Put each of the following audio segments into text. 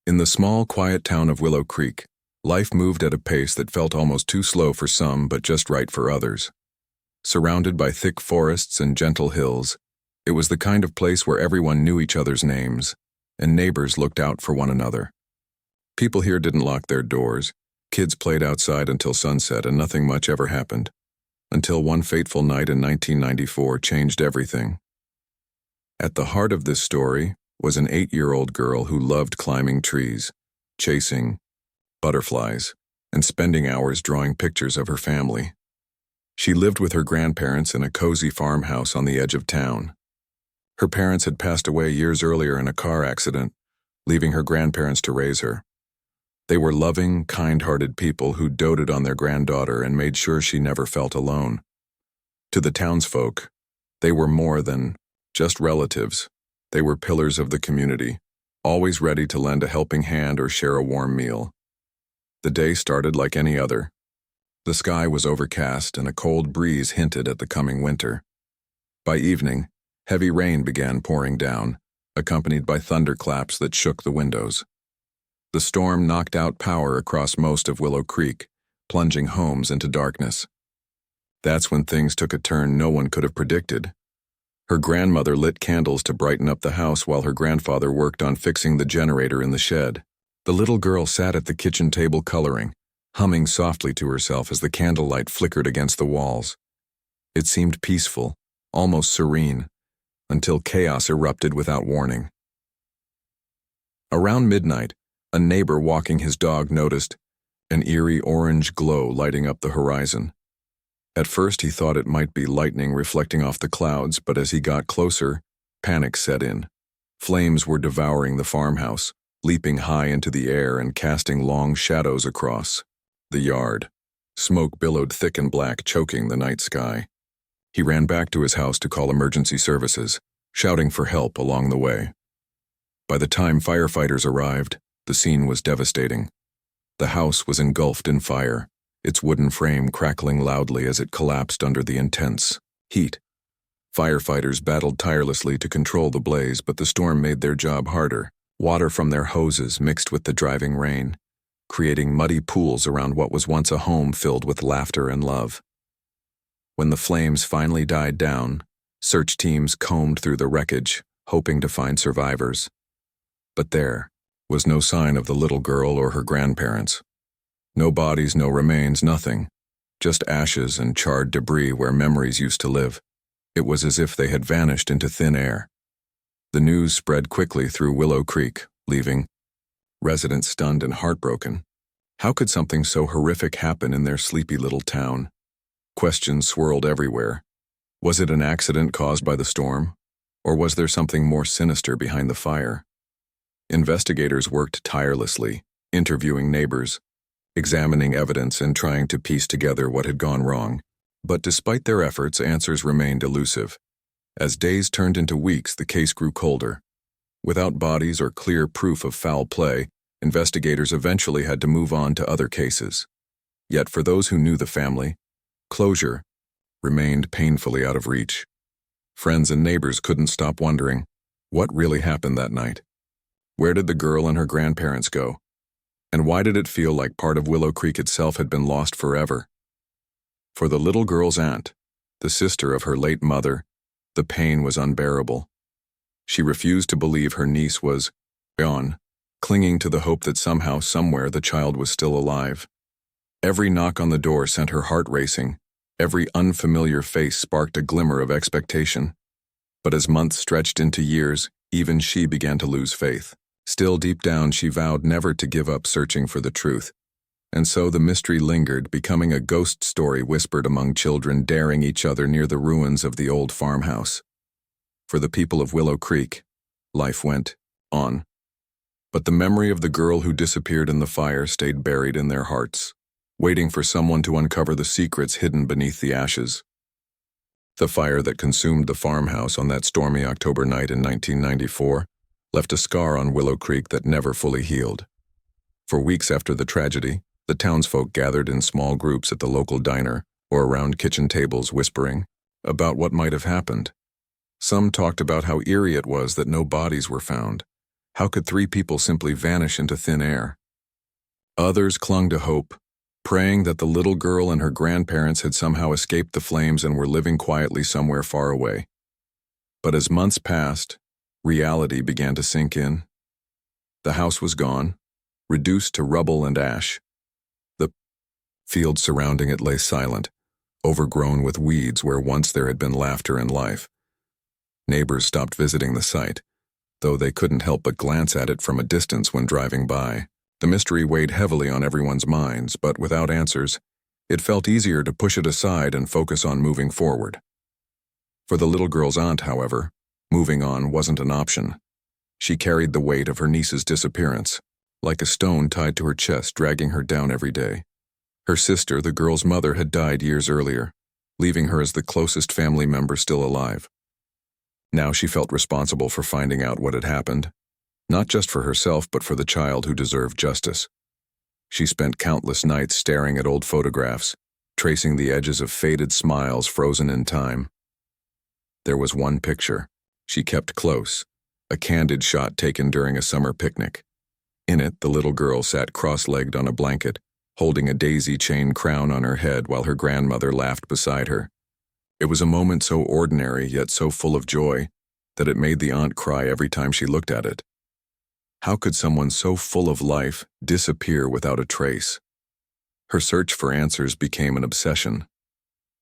In the small, quiet town of Willow Creek, life moved at a pace that felt almost too slow for some but just right for others. Surrounded by thick forests and gentle hills, it was the kind of place where everyone knew each other's names, and neighbors looked out for one another. People here didn't lock their doors, kids played outside until sunset, and nothing much ever happened, until one fateful night in 1994 changed everything. At the heart of this story was an 8-year-old girl who loved climbing trees, chasing butterflies, and spending hours drawing pictures of her family. She lived with her grandparents in a cozy farmhouse on the edge of town. Her parents had passed away years earlier in a car accident, leaving her grandparents to raise her. They were loving, kind-hearted people who doted on their granddaughter and made sure she never felt alone. To the townsfolk, they were more than just relatives. They were pillars of the community, always ready to lend a helping hand or share a warm meal. The day started like any other. The sky was overcast and a cold breeze hinted at the coming winter. By evening, heavy rain began pouring down, accompanied by thunderclaps that shook the windows. The storm knocked out power across most of Willow Creek, plunging homes into darkness. That's when things took a turn no one could have predicted. Her grandmother lit candles to brighten up the house while her grandfather worked on fixing the generator in the shed. The little girl sat at the kitchen table coloring, humming softly to herself as the candlelight flickered against the walls. It seemed peaceful, almost serene, until chaos erupted without warning. Around midnight, a neighbor walking his dog noticed an eerie orange glow lighting up the horizon. At first he thought it might be lightning reflecting off the clouds, but as he got closer, panic set in. Flames were devouring the farmhouse, leaping high into the air and casting long shadows across the yard. Smoke billowed thick and black, choking the night sky. He ran back to his house to call emergency services, shouting for help along the way. By the time firefighters arrived, the scene was devastating. The house was engulfed in fire, its wooden frame crackling loudly as it collapsed under the intense heat. Firefighters battled tirelessly to control the blaze, but the storm made their job harder. Water from their hoses mixed with the driving rain, creating muddy pools around what was once a home filled with laughter and love. When the flames finally died down, search teams combed through the wreckage, hoping to find survivors. But there was no sign of the little girl or her grandparents. No bodies, no remains, nothing. Just ashes and charred debris where memories used to live. It was as if they had vanished into thin air. The news spread quickly through Willow Creek, leaving residents stunned and heartbroken. How could something so horrific happen in their sleepy little town? Questions swirled everywhere. Was it an accident caused by the storm? Or was there something more sinister behind the fire? Investigators worked tirelessly, interviewing neighbors, examining evidence and trying to piece together what had gone wrong. But despite their efforts, answers remained elusive. As days turned into weeks, the case grew colder. Without bodies or clear proof of foul play, investigators eventually had to move on to other cases. Yet for those who knew the family, closure remained painfully out of reach. Friends and neighbors couldn't stop wondering, what really happened that night? Where did the girl and her grandparents go? And why did it feel like part of Willow Creek itself had been lost forever? For the little girl's aunt, the sister of her late mother, the pain was unbearable. She refused to believe her niece was gone, clinging to the hope that somehow, somewhere, the child was still alive. Every knock on the door sent her heart racing. Every unfamiliar face sparked a glimmer of expectation. But as months stretched into years, even she began to lose faith. Still deep down, she vowed never to give up searching for the truth. And so the mystery lingered, becoming a ghost story whispered among children daring each other near the ruins of the old farmhouse. For the people of Willow Creek, life went on. But the memory of the girl who disappeared in the fire stayed buried in their hearts, waiting for someone to uncover the secrets hidden beneath the ashes. The fire that consumed the farmhouse on that stormy October night in 1994 left a scar on Willow Creek that never fully healed. For weeks after the tragedy, the townsfolk gathered in small groups at the local diner or around kitchen tables whispering about what might have happened. Some talked about how eerie it was that no bodies were found, How could 3 people simply vanish into thin air? Others clung to hope, praying that the little girl and her grandparents had somehow escaped the flames and were living quietly somewhere far away. But as months passed, reality began to sink in. The house was gone, reduced to rubble and ash. The field surrounding it lay silent, overgrown with weeds where once there had been laughter and life. Neighbors stopped visiting the site, though they couldn't help but glance at it from a distance when driving by. The mystery weighed heavily on everyone's minds, but without answers, it felt easier to push it aside and focus on moving forward. For the little girl's aunt, however, moving on wasn't an option. She carried the weight of her niece's disappearance, like a stone tied to her chest, dragging her down every day. Her sister, the girl's mother, had died years earlier, leaving her as the closest family member still alive. Now she felt responsible for finding out what had happened, not just for herself but for the child who deserved justice. She spent countless nights staring at old photographs, tracing the edges of faded smiles frozen in time. There was one picture she kept close, a candid shot taken during a summer picnic. In it, the little girl sat cross-legged on a blanket, holding a daisy chain crown on her head while her grandmother laughed beside her. It was a moment so ordinary yet so full of joy that it made the aunt cry every time she looked at it. How could someone so full of life disappear without a trace? Her search for answers became an obsession.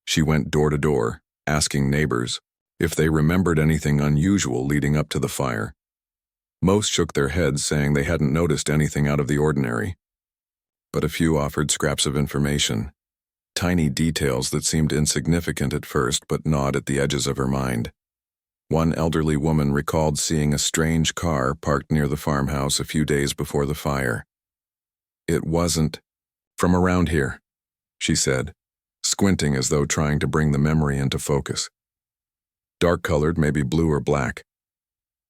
She went door to door, asking neighbors if they remembered anything unusual leading up to the fire. Most shook their heads, saying they hadn't noticed anything out of the ordinary. But a few offered scraps of information, tiny details that seemed insignificant at first but gnawed at the edges of her mind. One elderly woman recalled seeing a strange car parked near the farmhouse a few days before the fire. "It wasn't from around here," she said, squinting as though trying to bring the memory into focus. "Dark-colored, maybe blue or black.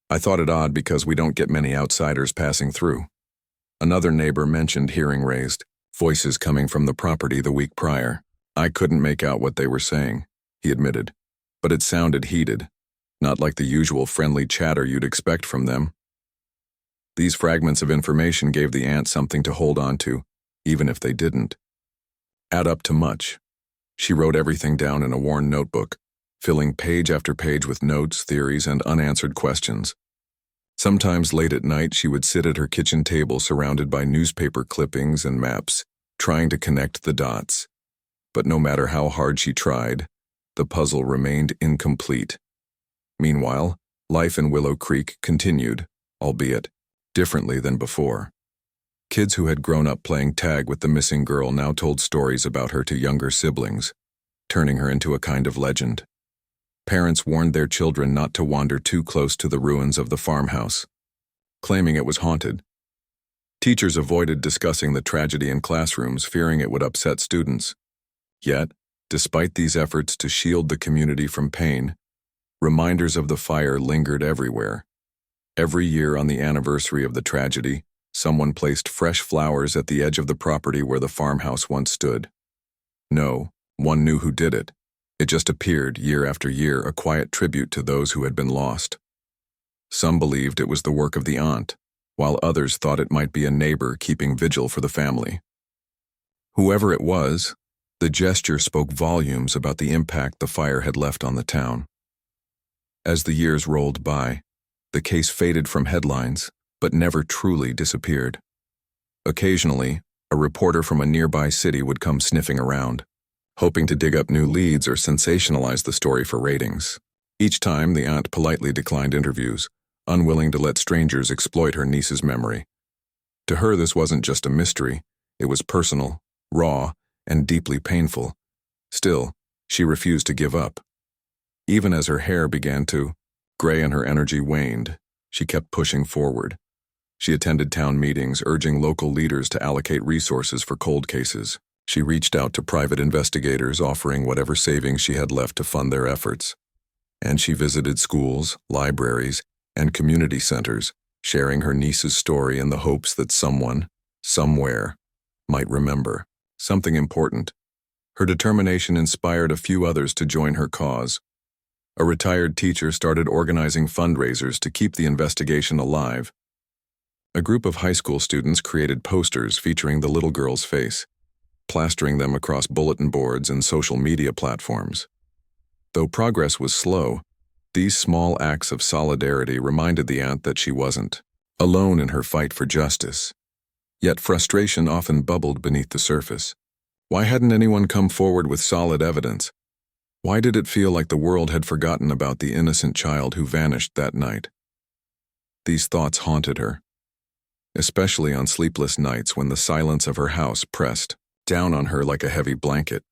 I thought it odd because we don't get many outsiders passing through." Another neighbor mentioned hearing raised, voices coming from the property the week prior. "I couldn't make out what they were saying," he admitted, "but it sounded heated, not like the usual friendly chatter you'd expect from them." These fragments of information gave the aunt something to hold on to, even if they didn't add up to much. She wrote everything down in a worn notebook, filling page after page with notes, theories, and unanswered questions. Sometimes late at night, she would sit at her kitchen table surrounded by newspaper clippings and maps, trying to connect the dots. But no matter how hard she tried, the puzzle remained incomplete. Meanwhile, life in Willow Creek continued, albeit differently than before. Kids who had grown up playing tag with the missing girl now told stories about her to younger siblings, turning her into a kind of legend. Parents warned their children not to wander too close to the ruins of the farmhouse, claiming it was haunted. Teachers avoided discussing the tragedy in classrooms, fearing it would upset students. Yet, despite these efforts to shield the community from pain, reminders of the fire lingered everywhere. Every year on the anniversary of the tragedy, someone placed fresh flowers at the edge of the property where the farmhouse once stood. No one knew who did it. It just appeared year after year, a quiet tribute to those who had been lost. Some believed it was the work of the aunt, while others thought it might be a neighbor keeping vigil for the family. Whoever it was, the gesture spoke volumes about the impact the fire had left on the town. As the years rolled by, the case faded from headlines, but never truly disappeared. Occasionally, a reporter from a nearby city would come sniffing around, hoping to dig up new leads or sensationalize the story for ratings. Each time, the aunt politely declined interviews, unwilling to let strangers exploit her niece's memory. To her, this wasn't just a mystery. It was personal, raw, and deeply painful. Still, she refused to give up. Even as her hair began to gray and her energy waned, she kept pushing forward. She attended town meetings, urging local leaders to allocate resources for cold cases. She reached out to private investigators, offering whatever savings she had left to fund their efforts. And she visited schools, libraries, and community centers, sharing her niece's story in the hopes that someone, somewhere, might remember something important. Her determination inspired a few others to join her cause. A retired teacher started organizing fundraisers to keep the investigation alive, A group of high school students created posters featuring the little girl's face, plastering them across bulletin boards and social media platforms. Though progress was slow, these small acts of solidarity reminded the aunt that she wasn't alone in her fight for justice. Yet frustration often bubbled beneath the surface. Why hadn't anyone come forward with solid evidence? Why did it feel like the world had forgotten about the innocent child who vanished that night? These thoughts haunted her, especially on sleepless nights when the silence of her house pressed down on her like a heavy blanket.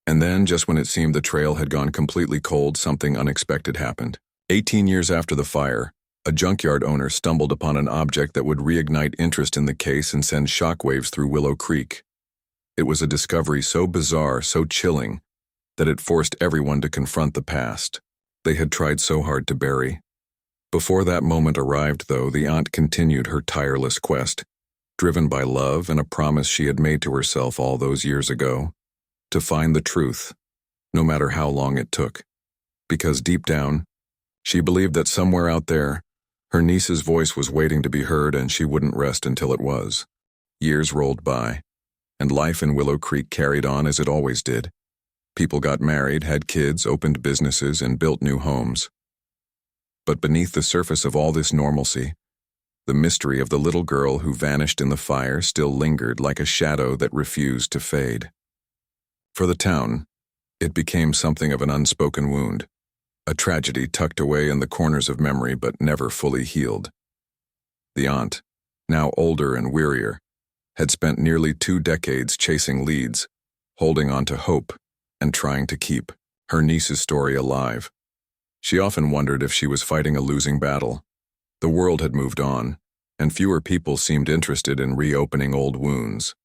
And then, just when it seemed the trail had gone completely cold, something unexpected happened. 18 years after the fire, a junkyard owner stumbled upon an object that would reignite interest in the case and send shockwaves through Willow Creek. It was a discovery so bizarre, so chilling, that it forced everyone to confront the past they had tried so hard to bury. Before that moment arrived, though, the aunt continued her tireless quest, driven by love and a promise she had made to herself all those years ago, to find the truth, no matter how long it took. Because deep down, she believed that somewhere out there, her niece's voice was waiting to be heard, and she wouldn't rest until it was. Years rolled by, and life in Willow Creek carried on as it always did. People got married, had kids, opened businesses, and built new homes. But beneath the surface of all this normalcy, the mystery of the little girl who vanished in the fire still lingered like a shadow that refused to fade. For the town, it became something of an unspoken wound, a tragedy tucked away in the corners of memory but never fully healed. The aunt, now older and wearier, had spent nearly 2 decades chasing leads, holding on to hope, and trying to keep her niece's story alive. She often wondered if she was fighting a losing battle. The world had moved on, and fewer people seemed interested in reopening old wounds.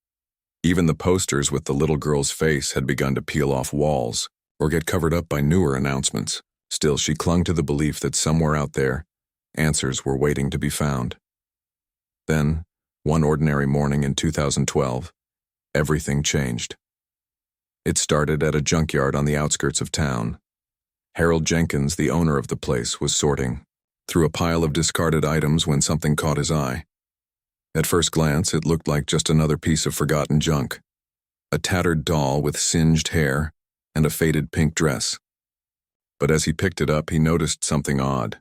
Even the posters with the little girl's face had begun to peel off walls or get covered up by newer announcements. Still, she clung to the belief that somewhere out there, answers were waiting to be found. Then, one ordinary morning in 2012, everything changed. It started at a junkyard on the outskirts of town. Harold Jenkins, the owner of the place, was sorting through a pile of discarded items when something caught his eye. At first glance, it looked like just another piece of forgotten junk. A tattered doll with singed hair and a faded pink dress. But as he picked it up, he noticed something odd.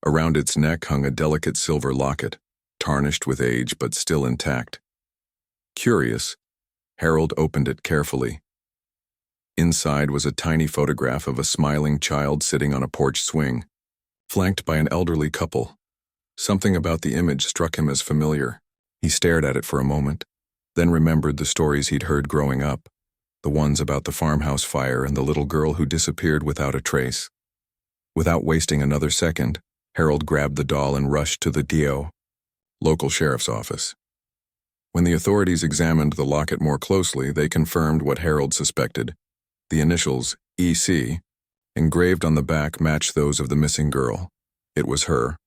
Around its neck hung a delicate silver locket, tarnished with age but still intact. Curious, Harold opened it carefully. Inside was a tiny photograph of a smiling child sitting on a porch swing, flanked by an elderly couple. Something about the image struck him as familiar. He stared at it for a moment, then remembered the stories he'd heard growing up, the ones about the farmhouse fire and the little girl who disappeared without a trace. Without wasting another second, Harold grabbed the doll and rushed to the DO, local sheriff's office. When the authorities examined the locket more closely, they confirmed what Harold suspected. The initials, EC, engraved on the back matched those of the missing girl. It was her.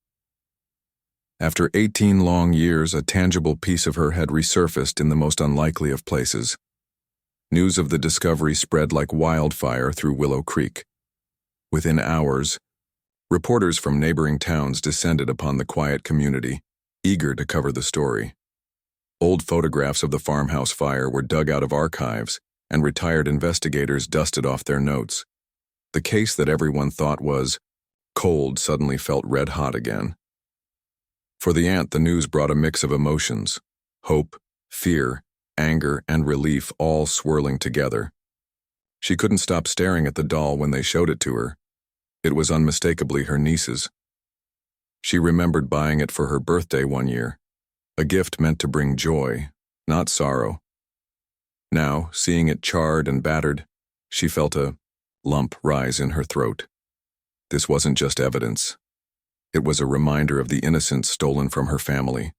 After 18 long years, a tangible piece of her had resurfaced in the most unlikely of places. News of the discovery spread like wildfire through Willow Creek. Within hours, reporters from neighboring towns descended upon the quiet community, eager to cover the story. Old photographs of the farmhouse fire were dug out of archives, and retired investigators dusted off their notes. The case that everyone thought was cold suddenly felt red hot again. For the aunt, the news brought a mix of emotions: hope, fear, anger, and relief, all swirling together. She couldn't stop staring at the doll when they showed it to her. It was unmistakably her niece's. She remembered buying it for her birthday one year, a gift meant to bring joy, not sorrow. Now, seeing it charred and battered, she felt a lump rise in her throat. This wasn't just evidence. It was a reminder of the innocence stolen from her family.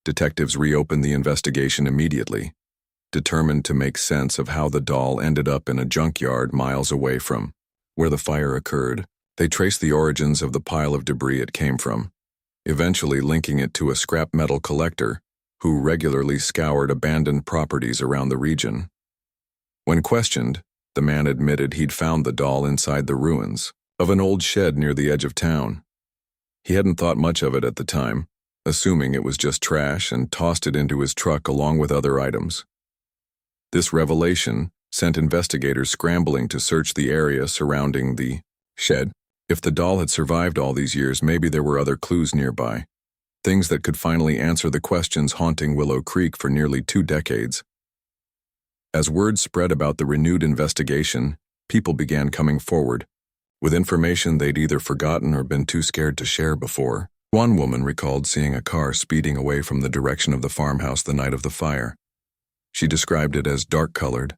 Detectives reopened the investigation immediately, determined to make sense of how the doll ended up in a junkyard miles away from where the fire occurred. They traced the origins of the pile of debris it came from, eventually linking it to a scrap metal collector who regularly scoured abandoned properties around the region. When questioned, the man admitted he'd found the doll inside the ruins of an old shed near the edge of town. He hadn't thought much of it at the time, assuming it was just trash, and tossed it into his truck along with other items. This revelation sent investigators scrambling to search the area surrounding the shed. If the doll had survived all these years, maybe there were other clues nearby, things that could finally answer the questions haunting Willow Creek for nearly 2 decades. As word spread about the renewed investigation, people began coming forward, with information they'd either forgotten or been too scared to share before. One woman recalled seeing a car speeding away from the direction of the farmhouse the night of the fire. She described it as dark-colored,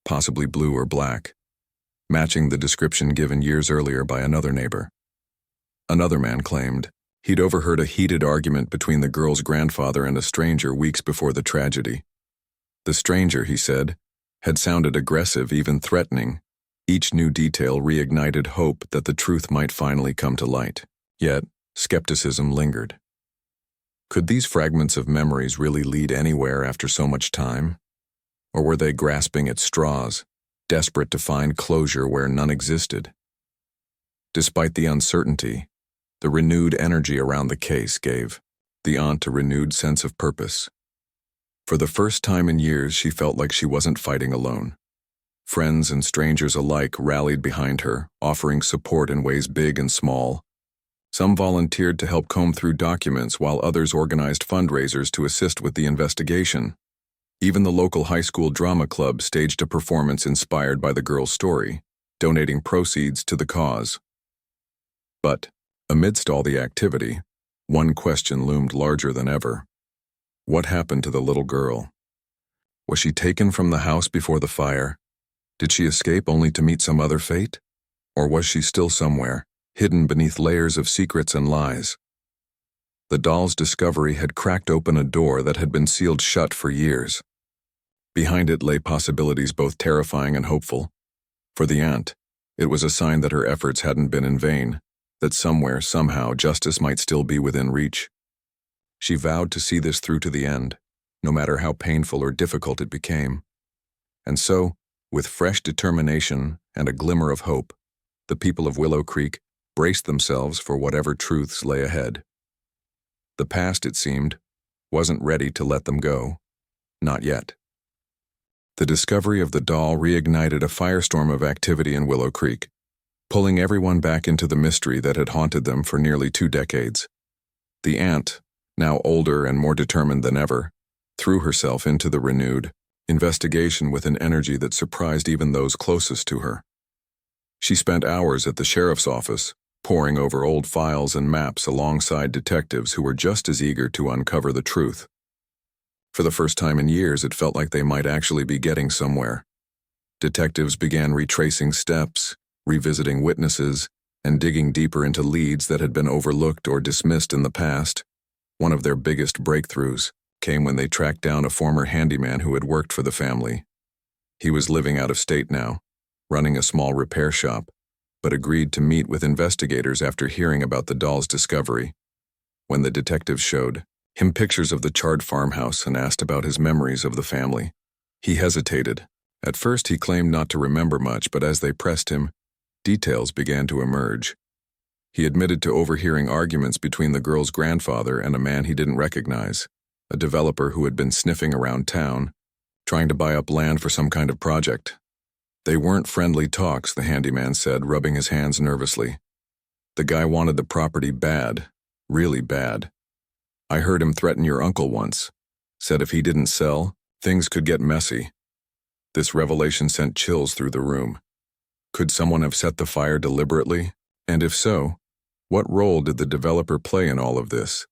possibly blue or black, matching the description given years earlier by another neighbor. Another man claimed he'd overheard a heated argument between the girl's grandfather and a stranger weeks before the tragedy. The stranger, he said, had sounded aggressive, even threatening. Each new detail reignited hope that the truth might finally come to light. Yet, skepticism lingered. Could these fragments of memories really lead anywhere after so much time? Or were they grasping at straws, desperate to find closure where none existed? Despite the uncertainty, the renewed energy around the case gave the aunt a renewed sense of purpose. For the first time in years, she felt like she wasn't fighting alone. Friends and strangers alike rallied behind her, offering support in ways big and small. Some volunteered to help comb through documents, while others organized fundraisers to assist with the investigation. Even the local high school drama club staged a performance inspired by the girl's story, donating proceeds to the cause. But, amidst all the activity, one question loomed larger than ever. What happened to the little girl? Was she taken from the house before the fire? Did she escape only to meet some other fate? Or was she still somewhere, hidden beneath layers of secrets and lies? The doll's discovery had cracked open a door that had been sealed shut for years. Behind it lay possibilities both terrifying and hopeful. For the aunt, it was a sign that her efforts hadn't been in vain, that somewhere, somehow, justice might still be within reach. She vowed to see this through to the end, no matter how painful or difficult it became. And so, with fresh determination and a glimmer of hope, the people of Willow Creek braced themselves for whatever truths lay ahead. The past, it seemed, wasn't ready to let them go. Not yet. The discovery of the doll reignited a firestorm of activity in Willow Creek, pulling everyone back into the mystery that had haunted them for nearly 2 decades. The aunt, now older and more determined than ever, threw herself into the renewed investigation with an energy that surprised even those closest to her. She spent hours at the sheriff's office, poring over old files and maps alongside detectives who were just as eager to uncover the truth. For the first time in years, it felt like they might actually be getting somewhere. Detectives began retracing steps, revisiting witnesses, and digging deeper into leads that had been overlooked or dismissed in the past. One of their biggest breakthroughs came when they tracked down a former handyman who had worked for the family. He was living out of state now, running a small repair shop, but agreed to meet with investigators after hearing about the doll's discovery. When the detectives showed him pictures of the charred farmhouse and asked about his memories of the family, he hesitated. At first he claimed not to remember much, but as they pressed him, details began to emerge. He admitted to overhearing arguments between the girl's grandfather and a man he didn't recognize, a developer who had been sniffing around town, trying to buy up land for some kind of project. They weren't friendly talks, the handyman said, rubbing his hands nervously. The guy wanted the property bad, really bad. I heard him threaten your uncle once, said if he didn't sell, things could get messy. This revelation sent chills through the room. Could someone have set the fire deliberately? And if so, what role did the developer play in all of this?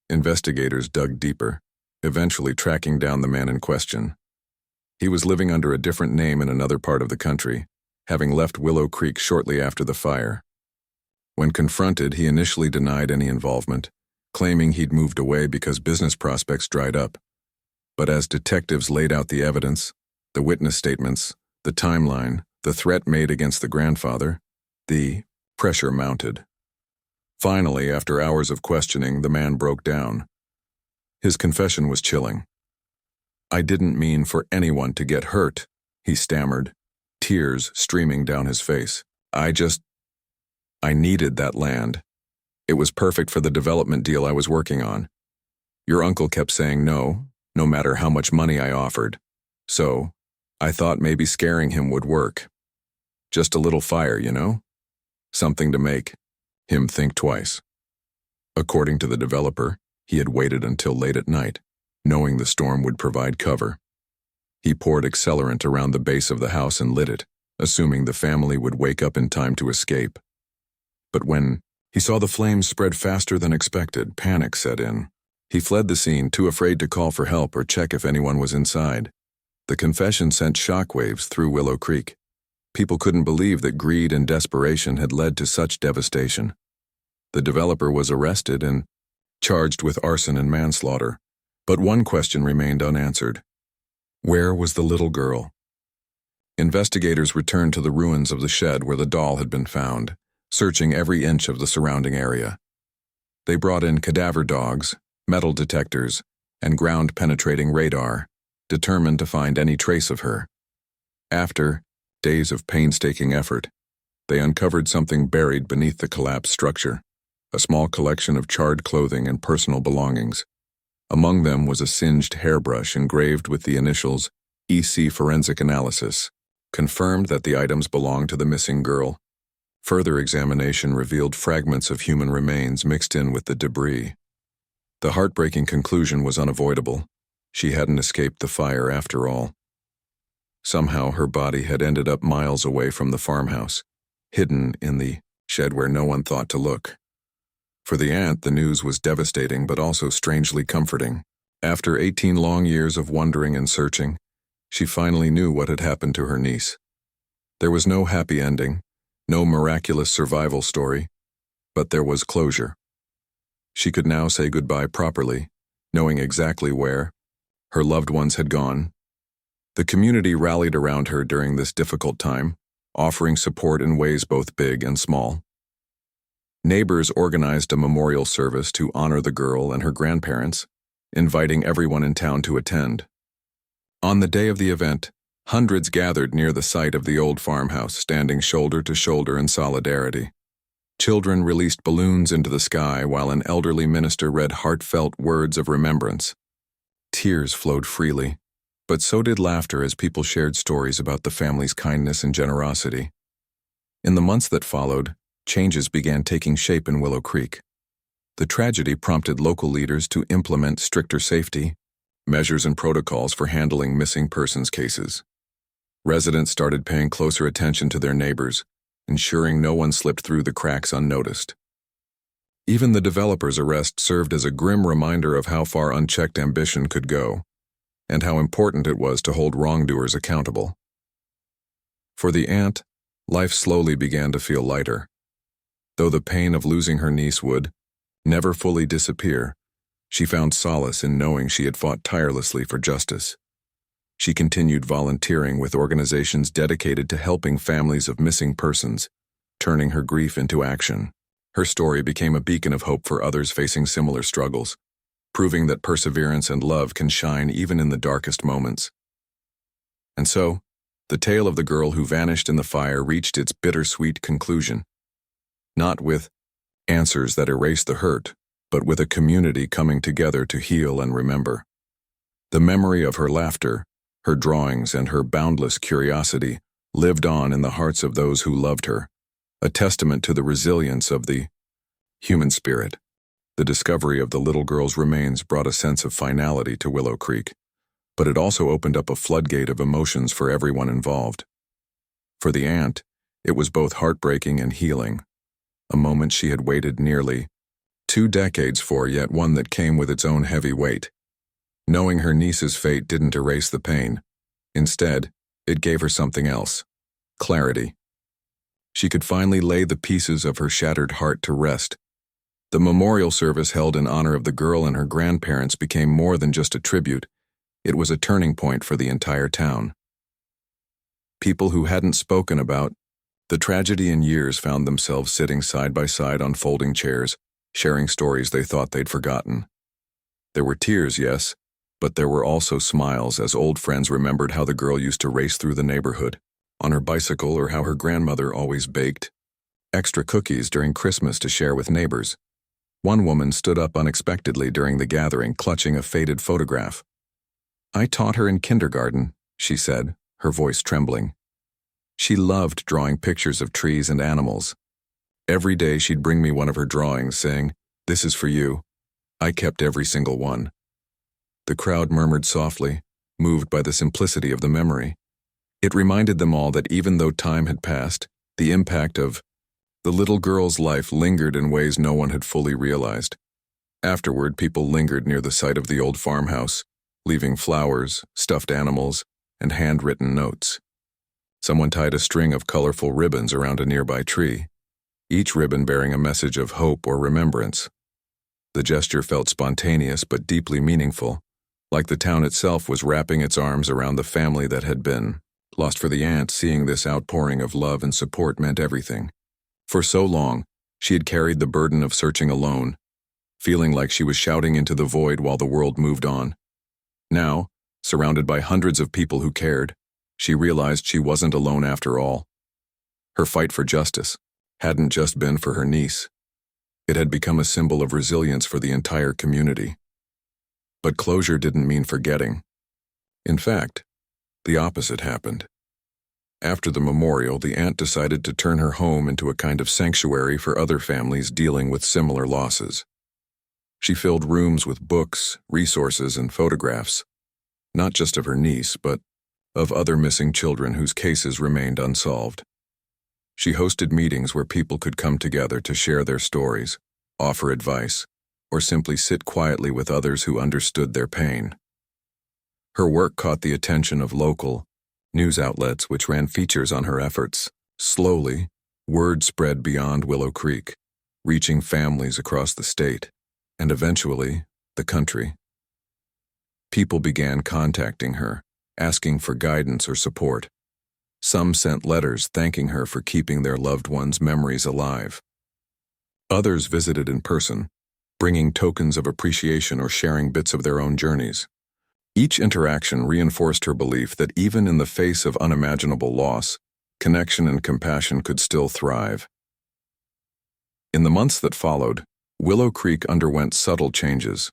Investigators dug deeper, eventually tracking down the man in question. He was living under a different name in another part of the country, having left Willow Creek shortly after the fire. When confronted, he initially denied any involvement, claiming he'd moved away because business prospects dried up. But as detectives laid out the evidence, the witness statements, the timeline, the threat made against the grandfather, the pressure mounted. Finally, after hours of questioning, the man broke down. His confession was chilling. I didn't mean for anyone to get hurt, he stammered, tears streaming down his face. I needed that land. It was perfect for the development deal I was working on. Your uncle kept saying no, no matter how much money I offered. So, I thought maybe scaring him would work. Just a little fire, you know? Something to make him think twice. According to the developer, he had waited until late at night, knowing the storm would provide cover. He poured accelerant around the base of the house and lit it, assuming the family would wake up in time to escape. But when he saw the flames spread faster than expected, panic set in. He fled the scene, too afraid to call for help or check if anyone was inside. The confession sent shockwaves through Willow Creek. People couldn't believe that greed and desperation had led to such devastation. The developer was arrested and charged with arson and manslaughter. But one question remained unanswered. Where was the little girl? Investigators returned to the ruins of the shed where the doll had been found, searching every inch of the surrounding area. They brought in cadaver dogs, metal detectors, and ground-penetrating radar, determined to find any trace of her. After days of painstaking effort, they uncovered something buried beneath the collapsed structure, a small collection of charred clothing and personal belongings. Among them was a singed hairbrush engraved with the initials EC Forensic Analysis, confirmed that the items belonged to the missing girl. Further examination revealed fragments of human remains mixed in with the debris. The heartbreaking conclusion was unavoidable. She hadn't escaped the fire after all. Somehow her body had ended up miles away from the farmhouse, hidden in the shed where no one thought to look. For the aunt, the news was devastating but also strangely comforting. After 18 long years of wondering and searching, she finally knew what had happened to her niece. There was no happy ending, no miraculous survival story, but there was closure. She could now say goodbye properly, knowing exactly where her loved ones had gone. The community rallied around her during this difficult time, offering support in ways both big and small. Neighbors organized a memorial service to honor the girl and her grandparents, inviting everyone in town to attend. On the day of the event, hundreds gathered near the site of the old farmhouse, standing shoulder to shoulder in solidarity. Children released balloons into the sky while an elderly minister read heartfelt words of remembrance. Tears flowed freely, but so did laughter as people shared stories about the family's kindness and generosity. In the months that followed, changes began taking shape in Willow Creek. The tragedy prompted local leaders to implement stricter safety measures and protocols for handling missing persons cases. Residents started paying closer attention to their neighbors, ensuring no one slipped through the cracks unnoticed. Even the developer's arrest served as a grim reminder of how far unchecked ambition could go, and how important it was to hold wrongdoers accountable. For the aunt, life slowly began to feel lighter. Though the pain of losing her niece would never fully disappear, she found solace in knowing she had fought tirelessly for justice. She continued volunteering with organizations dedicated to helping families of missing persons, turning her grief into action. Her story became a beacon of hope for others facing similar struggles, proving that perseverance and love can shine even in the darkest moments. And so, the tale of the girl who vanished in the fire reached its bittersweet conclusion. Not with answers that erase the hurt, but with a community coming together to heal and remember. The memory of her laughter, her drawings, and her boundless curiosity lived on in the hearts of those who loved her, a testament to the resilience of the human spirit. The discovery of the little girl's remains brought a sense of finality to Willow Creek, but it also opened up a floodgate of emotions for everyone involved. For the aunt, it was both heartbreaking and healing, a moment she had waited nearly 2 decades for, yet one that came with its own heavy weight. Knowing her niece's fate didn't erase the pain. Instead, it gave her something else: clarity. She could finally lay the pieces of her shattered heart to rest. The memorial service held in honor of the girl and her grandparents became more than just a tribute. It was a turning point for the entire town. People who hadn't spoken about the tragedy in years found themselves sitting side by side on folding chairs, sharing stories they thought they'd forgotten. There were tears, yes, but there were also smiles as old friends remembered how the girl used to race through the neighborhood on her bicycle, or how her grandmother always baked extra cookies during Christmas to share with neighbors. One woman stood up unexpectedly during the gathering, clutching a faded photograph. "I taught her in kindergarten," she said, her voice trembling. She loved drawing pictures of trees and animals. Every day she'd bring me one of her drawings, saying, "This is for you." I kept every single one. The crowd murmured softly, moved by the simplicity of the memory. It reminded them all that even though time had passed, the impact of the little girl's life lingered in ways no one had fully realized. Afterward, people lingered near the site of the old farmhouse, leaving flowers, stuffed animals, and handwritten notes. Someone tied a string of colorful ribbons around a nearby tree, each ribbon bearing a message of hope or remembrance. The gesture felt spontaneous but deeply meaningful, like the town itself was wrapping its arms around the family that had been lost. For the aunt, seeing this outpouring of love and support meant everything. For so long, she had carried the burden of searching alone, feeling like she was shouting into the void while the world moved on. Now, surrounded by hundreds of people who cared, she realized she wasn't alone after all. Her fight for justice hadn't just been for her niece. It had become a symbol of resilience for the entire community. But closure didn't mean forgetting. In fact, the opposite happened. After the memorial, the aunt decided to turn her home into a kind of sanctuary for other families dealing with similar losses. She filled rooms with books, resources, and photographs, not just of her niece, but of other missing children whose cases remained unsolved. She hosted meetings where people could come together to share their stories, offer advice, or simply sit quietly with others who understood their pain. Her work caught the attention of local news outlets, which ran features on her efforts. Slowly, word spread beyond Willow Creek, reaching families across the state, and eventually, the country. People began contacting her, asking for guidance or support. Some sent letters thanking her for keeping their loved ones' memories alive. Others visited in person, bringing tokens of appreciation or sharing bits of their own journeys. Each interaction reinforced her belief that even in the face of unimaginable loss, connection and compassion could still thrive. In the months that followed, Willow Creek underwent subtle changes.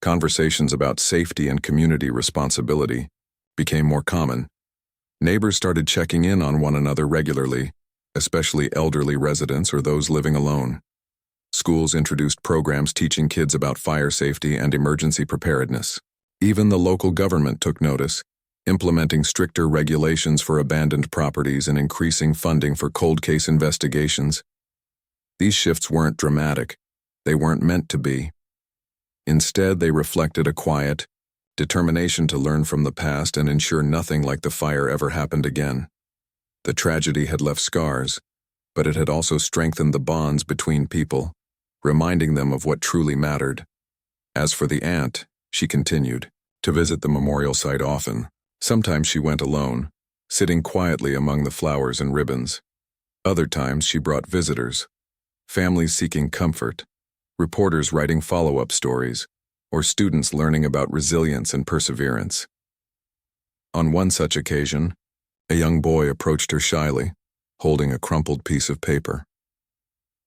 Conversations about safety and community responsibility became more common. Neighbors started checking in on one another regularly, especially elderly residents or those living alone. Schools introduced programs teaching kids about fire safety and emergency preparedness. Even the local government took notice, implementing stricter regulations for abandoned properties and increasing funding for cold case investigations. These shifts weren't dramatic. They weren't meant to be. Instead, they reflected a quiet determination to learn from the past and ensure nothing like the fire ever happened again. The tragedy had left scars, but it had also strengthened the bonds between people, reminding them of what truly mattered. As for the aunt, she continued to visit the memorial site often. Sometimes she went alone, sitting quietly among the flowers and ribbons. Other times she brought visitors, families seeking comfort, reporters writing follow-up stories, or students learning about resilience and perseverance. On one such occasion, a young boy approached her shyly, holding a crumpled piece of paper.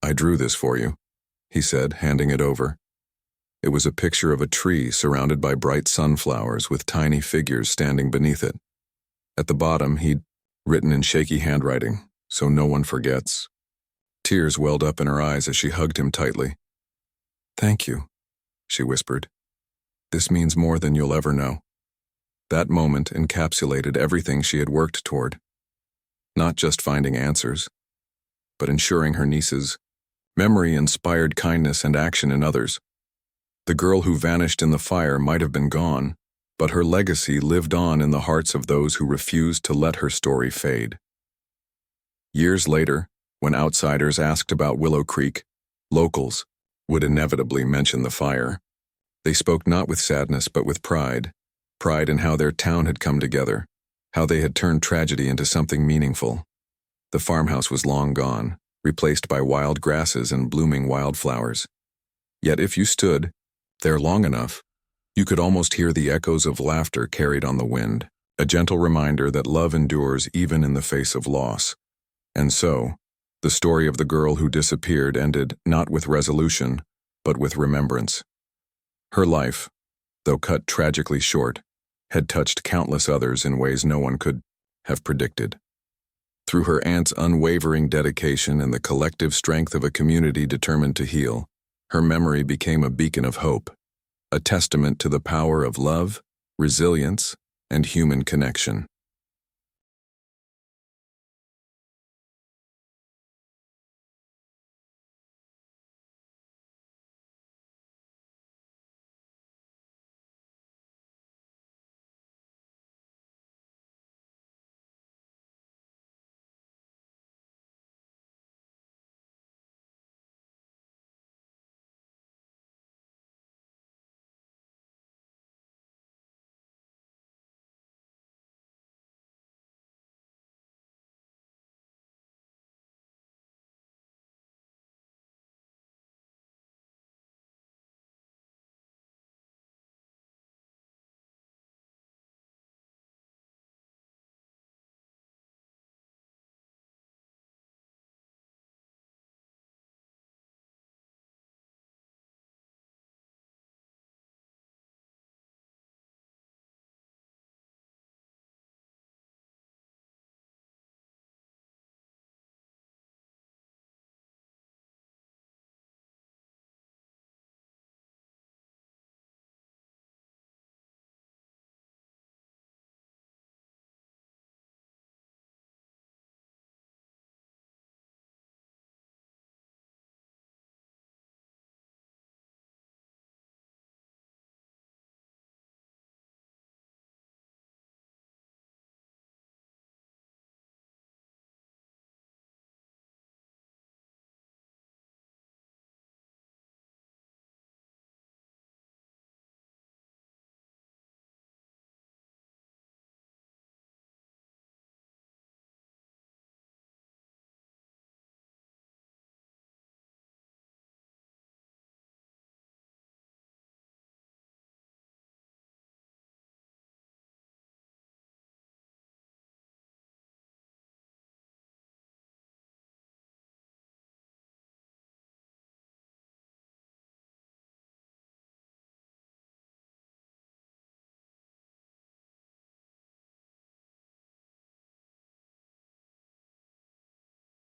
"I drew this for you," he said, handing it over. It was a picture of a tree surrounded by bright sunflowers with tiny figures standing beneath it. At the bottom, he'd written in shaky handwriting, "So no one forgets." Tears welled up in her eyes as she hugged him tightly. "Thank you," she whispered. "This means more than you'll ever know." That moment encapsulated everything she had worked toward. Not just finding answers, but ensuring her niece's memory inspired kindness and action in others. The girl who vanished in the fire might have been gone, but her legacy lived on in the hearts of those who refused to let her story fade. Years later, when outsiders asked about Willow Creek, locals would inevitably mention the fire. They spoke not with sadness but with pride in how their town had come together, how they had turned tragedy into something meaningful. The farmhouse was long gone, replaced by wild grasses and blooming wildflowers. Yet if you stood there long enough, you could almost hear the echoes of laughter carried on the wind, a gentle reminder that love endures even in the face of loss. And so, the story of the girl who disappeared ended not with resolution, but with remembrance. Her life, though cut tragically short, had touched countless others in ways no one could have predicted. Through her aunt's unwavering dedication and the collective strength of a community determined to heal, her memory became a beacon of hope, a testament to the power of love, resilience, and human connection.